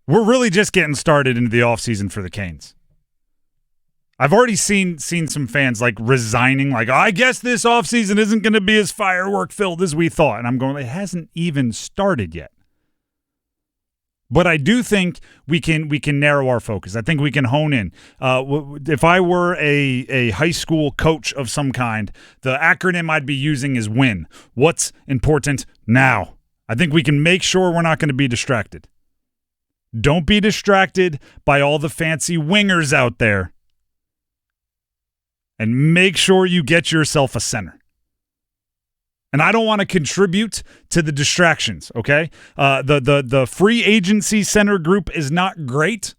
we're really just getting started into the offseason for the Canes. I've already seen some fans like resigning, like, oh, I guess this offseason isn't going to be as firework filled as we thought. And I'm going, it hasn't even started yet. But I do think we can narrow our focus. I think we can hone in. If I were a high school coach of some kind, the acronym I'd be using is WIN. What's important now? I think we can make sure we're not going to be distracted. Don't be distracted by all the fancy wingers out there. And make sure you get yourself a center. And I don't want to contribute to the distractions, okay? The free agency center group is not great.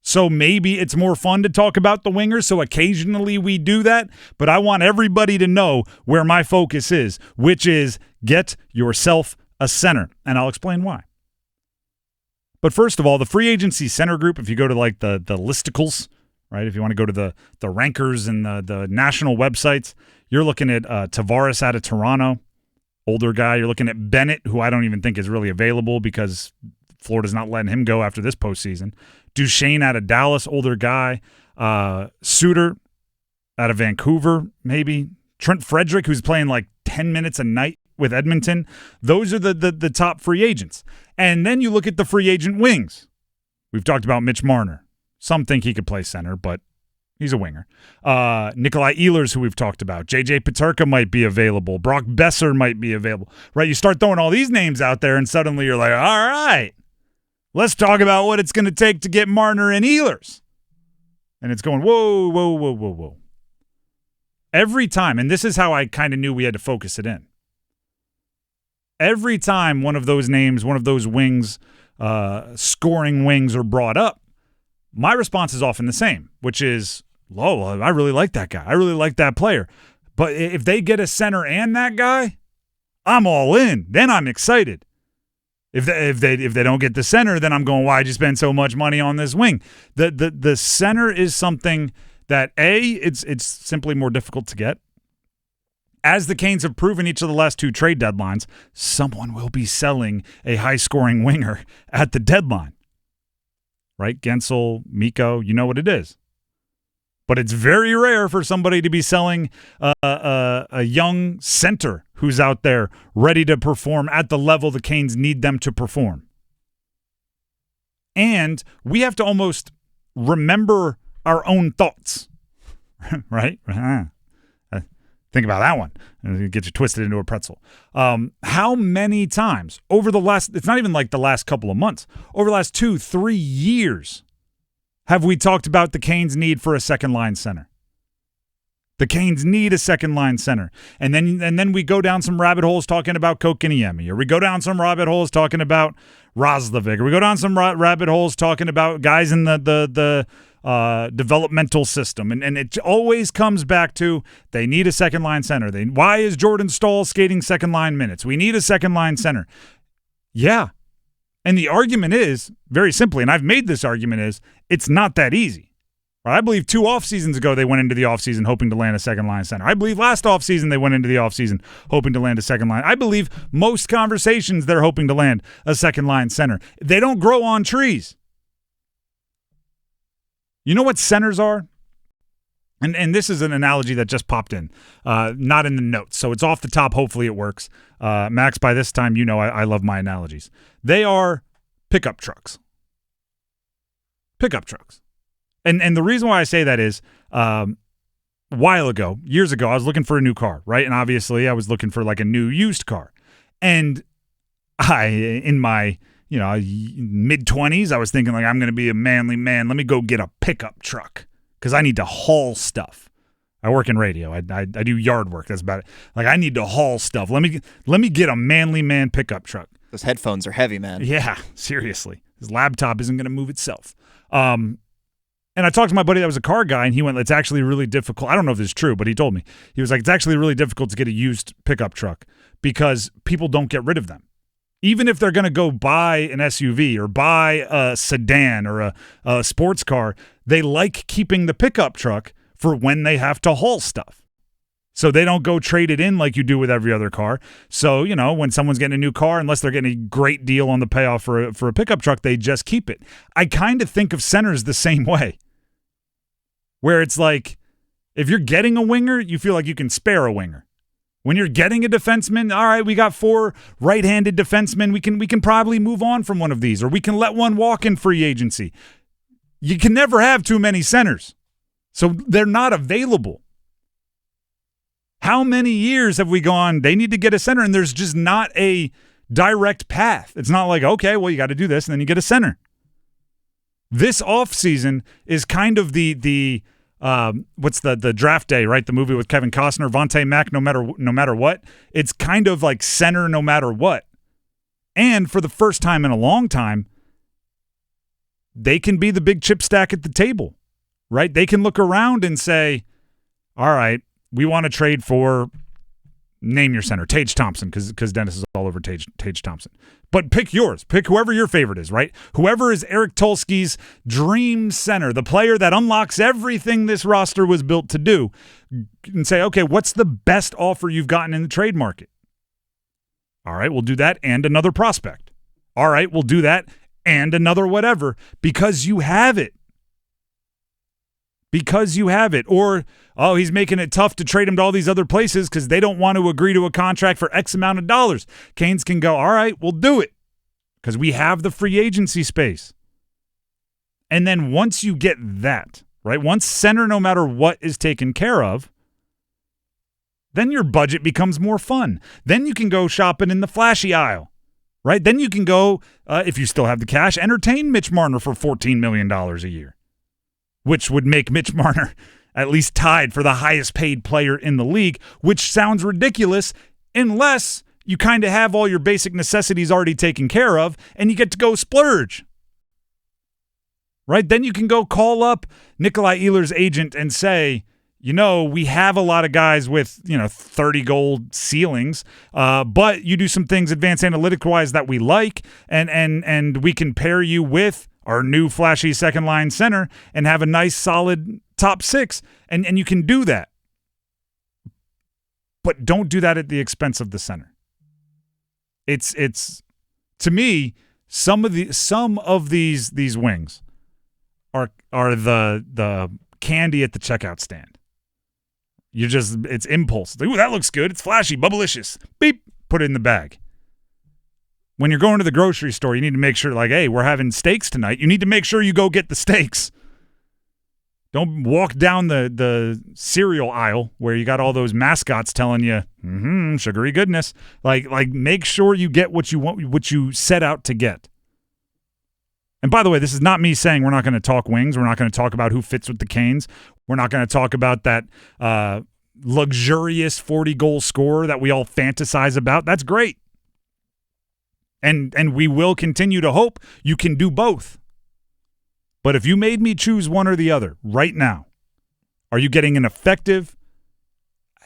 So maybe it's more fun to talk about the wingers, so occasionally we do that. But I want everybody to know where my focus is, which is get yourself a center. And I'll explain why. But first of all, the free agency center group, if you go to like the listicles, right? If you want to go to the rankers and the national websites, you're looking at Tavares out of Toronto, older guy. You're looking at Bennett, who I don't even think is really available because Florida's not letting him go after this postseason. Duchesne out of Dallas, older guy. Suter out of Vancouver, maybe. Trent Frederick, who's playing like 10 minutes a night with Edmonton. Those are the top free agents. And then you look at the free agent wings. We've talked about Mitch Marner. Some think he could play center, but he's a winger. Nikolai Ehlers, who we've talked about. J.J. Peterka might be available. Brock Besser might be available. Right? You start throwing all these names out there, and suddenly you're like, all right, let's talk about what it's going to take to get Marner and Ehlers. And it's going, whoa, whoa, whoa, whoa, whoa. Every time, and this is how I kind of knew we had to focus it in. Every time one of those names, one of those wings, scoring wings are brought up, my response is often the same, which is, I really like that guy. I really like that player. But if they get a center and that guy, I'm all in. Then I'm excited. If they don't get the center, then I'm going, why'd you spend so much money on this wing? The center is something that, it's simply more difficult to get. As the Canes have proven each of the last two trade deadlines, someone will be selling a high-scoring winger at the deadline. Right? Gensel, Mikko, you know what it is. But it's very rare for somebody to be selling a young center who's out there ready to perform at the level the Canes need them to perform. And we have to almost remember our own thoughts. Right? Think about that one. It gets you twisted into a pretzel. How many times over the last, it's not even like the last couple of months, over the last 2-3 years, have we talked about the Canes' need for a second-line center? The Canes need a second-line center. And then we go down some rabbit holes talking about Kotkaniemi, or we go down some rabbit holes talking about Roslovic, or we go down some rabbit holes talking about guys in the developmental system. And it always comes back to they need a second-line center. Why is Jordan Staal skating second-line minutes? We need a second-line center. Yeah. And the argument is, very simply, and I've made this argument, is it's not that easy. I believe 2 off-seasons ago they went into the off-season hoping to land a second-line center. I believe last off-season they went into the off-season hoping to land a second-line. I believe most conversations they're hoping to land a second-line center. They don't grow on trees. You know what centers are? And this is an analogy that just popped in, not in the notes. So it's off the top. Hopefully it works. Max, by this time, you know I love my analogies. They are pickup trucks. Pickup trucks. And the reason why I say that is years ago, I was looking for a new car, right? And obviously I was looking for like a new used car. And in my mid-20s, I was thinking like, I'm going to be a manly man. Let me go get a pickup truck because I need to haul stuff. I work in radio. I do yard work. That's about it. Like I need to haul stuff. Let me get a manly man pickup truck. Those headphones are heavy, man. Yeah, seriously. His laptop isn't going to move itself. And I talked to my buddy that was a car guy, and he went, it's actually really difficult. I don't know if this is true, but he told me. He was like, it's actually really difficult to get a used pickup truck because people don't get rid of them. Even if they're going to go buy an SUV or buy a sedan or a sports car, they like keeping the pickup truck for when they have to haul stuff. So they don't go trade it in like you do with every other car. So, when someone's getting a new car, unless they're getting a great deal on the payoff for a pickup truck, they just keep it. I kind of think of centers the same way, where it's like, if you're getting a winger, you feel like you can spare a winger. When you're getting a defenseman, all right, we got 4 right-handed defensemen. We can probably move on from one of these, or we can let one walk in free agency. You can never have too many centers. So they're not available. How many years have we gone, they need to get a center, and there's just not a direct path. It's not like, okay, well, you got to do this, and then you get a center. This offseason is kind of the what's the draft day, right? The movie with Kevin Costner, Vontae Mack, no matter what. It's kind of like center no matter what. And for the first time in a long time, they can be the big chip stack at the table, right? They can look around and say, all right, we want to trade for, name your center, Tage Thompson, because Dennis is all over Tage Thompson. But pick yours. Pick whoever your favorite is, right? Whoever is Eric Tulsky's dream center, the player that unlocks everything this roster was built to do, and say, okay, what's the best offer you've gotten in the trade market? All right, we'll do that and another prospect. All right, we'll do that and another whatever, because you have it. Because you have it. Or, oh, he's making it tough to trade him to all these other places because they don't want to agree to a contract for X amount of dollars. Canes can go, all right, we'll do it because we have the free agency space. And then once you get that, right, once center no matter what is taken care of, then your budget becomes more fun. Then you can go shopping in the flashy aisle, right? Then you can go, if you still have the cash, entertain Mitch Marner for $14 million a year, which would make Mitch Marner at least tied for the highest paid player in the league, which sounds ridiculous unless you kind of have all your basic necessities already taken care of and you get to go splurge. Right? Then you can go call up Nikolai Ehlers' agent and say, we have a lot of guys with, 30 goal ceilings, but you do some things advanced analytic-wise that we like, and we can pair you with our new flashy second line center and have a nice solid top 6, and you can do that. But don't do that at the expense of the center. It's to me, some of these wings are the candy at the checkout stand. It's impulse. Ooh, that looks good. It's flashy, bubblicious. Beep, put it in the bag. When you're going to the grocery store, you need to make sure, like, hey, we're having steaks tonight. You need to make sure you go get the steaks. Don't walk down the cereal aisle where you got all those mascots telling you, sugary goodness. Like make sure you get what you want, what you set out to get. And by the way, this is not me saying we're not going to talk wings. We're not going to talk about who fits with the Canes. We're not going to talk about that luxurious 40-goal scorer that we all fantasize about. That's great. And we will continue to hope you can do both. But if you made me choose one or the other right now, are you getting an effective?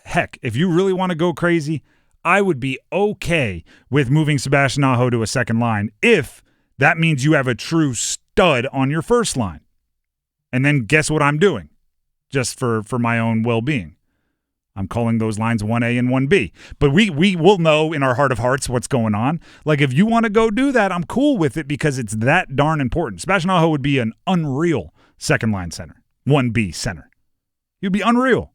Heck, if you really want to go crazy, I would be okay with moving Sebastian Aho to a second line if that means you have a true stud on your first line. And then guess what I'm doing? Just for my own well-being. I'm calling those lines 1A and 1B. But we will know in our heart of hearts what's going on. Like, if you want to go do that, I'm cool with it because it's that darn important. Sebastian Aho would be an unreal second-line center, 1B center. He'd be unreal.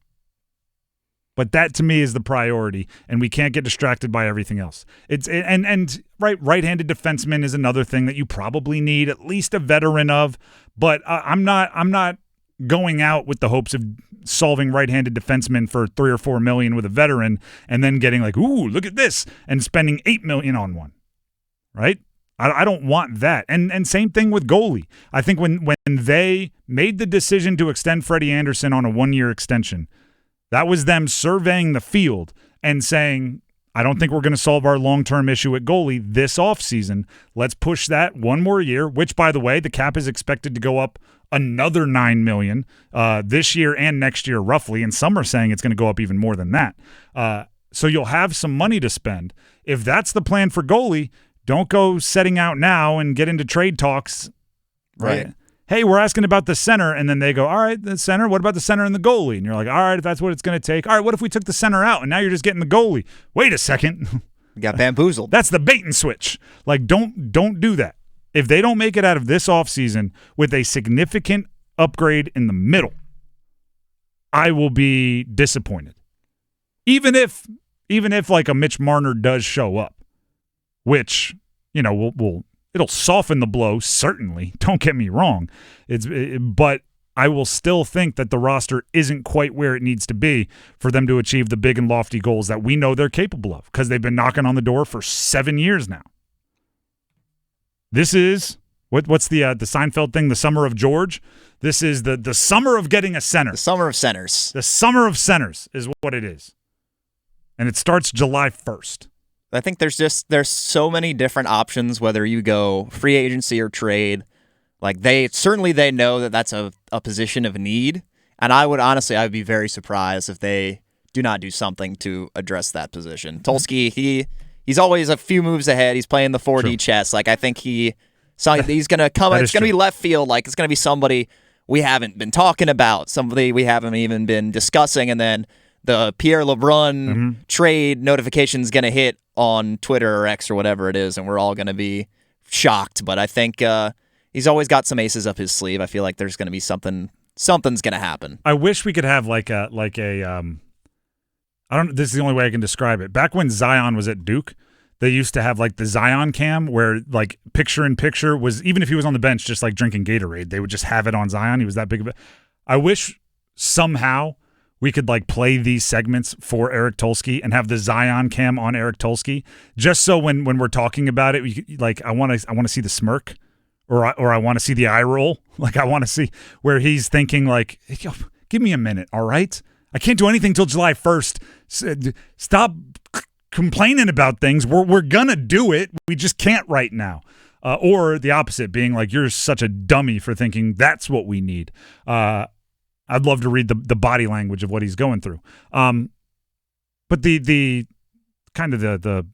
But that, to me, is the priority, and we can't get distracted by everything else. Right-handed defenseman is another thing that you probably need at least a veteran of, but I'm not going out with the hopes of solving right-handed defensemen for $3 or $4 million with a veteran and then getting like, ooh, look at this, and spending $8 million on one, right? I don't want that. And same thing with goalie. I think when they made the decision to extend Freddie Anderson on a 1-year extension, that was them surveying the field and saying, I don't think we're going to solve our long-term issue at goalie this offseason. Let's push that one more year, which, by the way, the cap is expected to go up another $9 million this year and next year, roughly. And some are saying it's going to go up even more than that. So you'll have some money to spend. If that's the plan for goalie, don't go setting out now and get into trade talks. Right. hey, we're asking about the center, and then they go, all right, the center, what about the center and the goalie? And you're like, all right, if that's what it's going to take. All right, what if we took the center out, and now you're just getting the goalie? Wait a second. You got bamboozled. That's the bait and switch. Like, don't do that. If they don't make it out of this offseason with a significant upgrade in the middle, I will be disappointed. Even if like a Mitch Marner does show up, which, it'll soften the blow, certainly. Don't get me wrong. But I will still think that the roster isn't quite where it needs to be for them to achieve the big and lofty goals that we know they're capable of, because they've been knocking on the door for 7 years now. This is what's the Seinfeld thing? The summer of George. This is the summer of getting a center. The summer of centers. The summer of centers is what it is, and it starts July 1st. I think there's so many different options, whether you go free agency or trade. Like they know that that's a position of need, and I would be very surprised if they do not do something to address that position. Tulsky, he's always a few moves ahead. He's playing the 4D chess. Like I think he's gonna come. It's gonna be left field. Like it's gonna be somebody we haven't been talking about, somebody we haven't even been discussing, and then the Pierre LeBrun trade notification is gonna hit on Twitter or X or whatever it is, and we're all gonna be shocked. But I think he's always got some aces up his sleeve. I feel like there's gonna be something's gonna happen. I wish we could have like a I don't. This is the only way I can describe it. Back when Zion was at Duke, they used to have like the Zion cam where like picture in picture was, even if he was on the bench just like drinking Gatorade, they would just have it on Zion. He was that big of a. I wish somehow we could like play these segments for Eric Tulsky and have the Zion cam on Eric Tulsky, just so when we're talking about it, I want to see the smirk, or I want to see the eye roll. Like I want to see where he's thinking like, hey, give me a minute, all right? I can't do anything till July 1st. Stop complaining about things. We're gonna do it. We just can't right now. Or the opposite, being like, you're such a dummy for thinking that's what we need. I'd love to read the body language of what he's going through. But the kind of the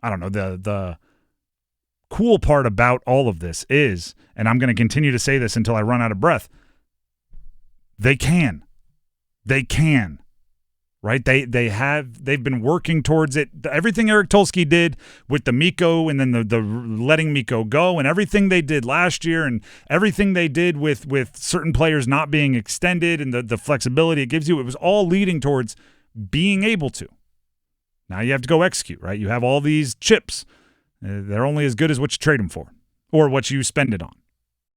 I don't know, the cool part about all of this is, and I'm going to continue to say this until I run out of breath, they can, right? They've been working towards it. Everything Eric Tulsky did with the Mikko, and then the letting Mikko go, and everything they did last year, and everything they did with certain players not being extended, and the flexibility it gives you, it was all leading towards being able to. Now you have to go execute, right? You have all these chips. They're only as good as what you trade them for or what you spend it on.